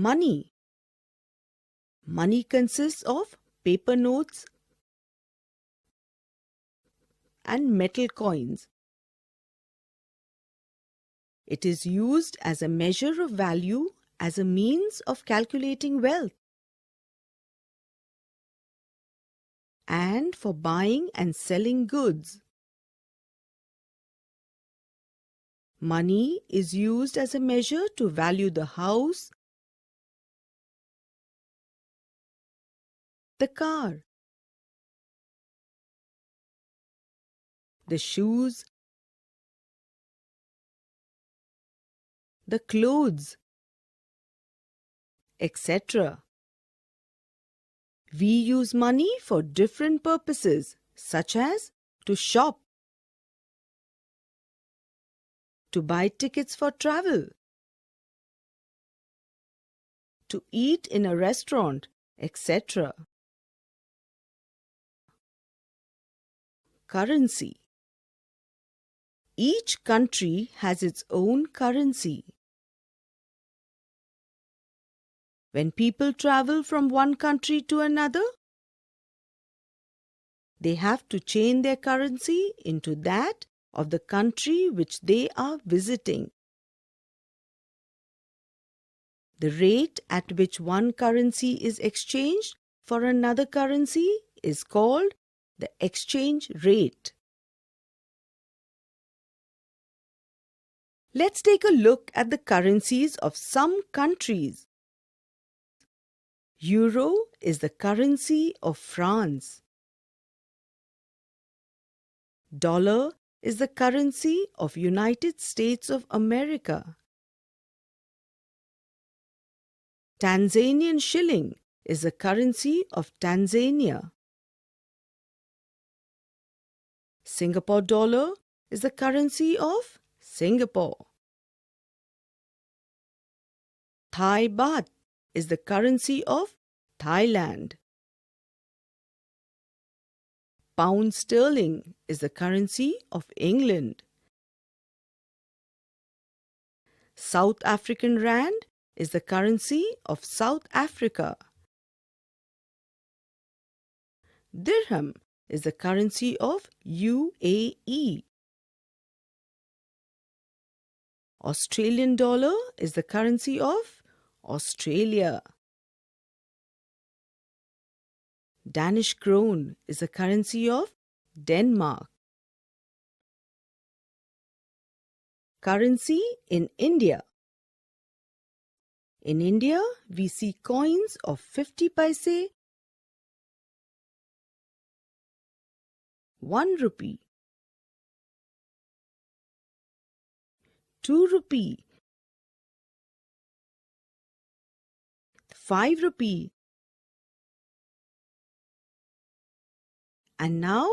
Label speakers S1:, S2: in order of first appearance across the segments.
S1: money. Money consists of paper notes and metal coins. It is used as a measure of value as a means of calculating wealth and for buying and selling goods. Money is used as a measure to value the house, the car, the shoes, the clothes, etc. We use money for different purposes, such as to shop, to buy tickets for travel, to eat in a restaurant, etc. Currency. Each country has its own currency. When people travel from one country to another, they have to change their currency into that of the country which they are visiting. The rate at which one currency is exchanged for another currency is called the exchange rate. Let's take a look at the currencies of some countries. Euro is the currency of France. Dollar is the currency of United States of America. Tanzanian shilling is the currency of Tanzania. Singapore dollar is the currency of Singapore. Thai baht is the currency of Thailand. Pound sterling is the currency of England. South African rand is the currency of South Africa. Dirham is the currency of UAE. Australian dollar is the currency of Australia. Danish krone is the currency of Denmark. Currency in India. In India, we see coins of 50 paise, 1 rupee, 2 rupee, 5 rupee, and now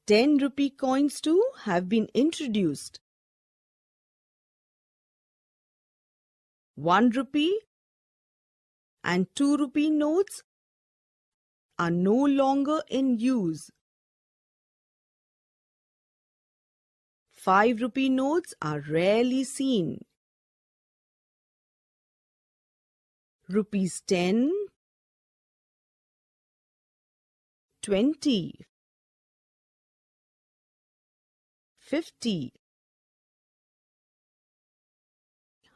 S1: 10 rupee coins too have been introduced. 1 rupee and 2 rupee notes are no longer in use. 5 rupee notes are rarely seen. Rupees 10, 20, 50,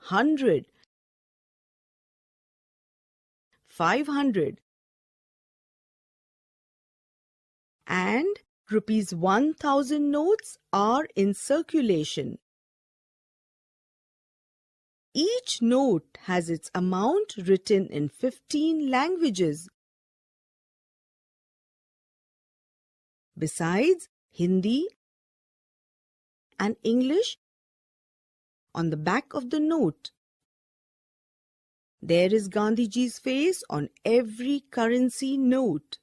S1: 100, 500 and rupees 1000 notes are in circulation. Each note has its amount written in 15 languages. Besides Hindi and English, on the back of the note, there is Gandhiji's face on every currency note.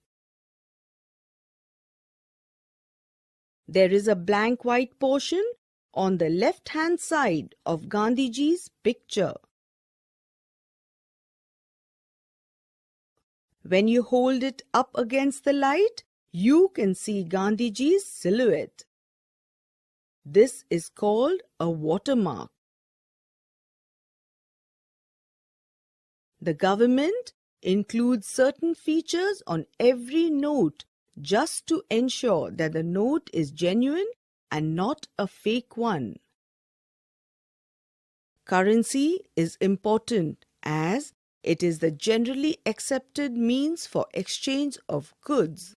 S1: There is a blank white portion on the left-hand side of Gandhiji's picture. When you hold it up against the light, you can see Gandhiji's silhouette. This is called a watermark. The government includes certain features on every note just to ensure that the note is genuine and not a fake one. Currency is important as it is the generally accepted means for exchange of goods.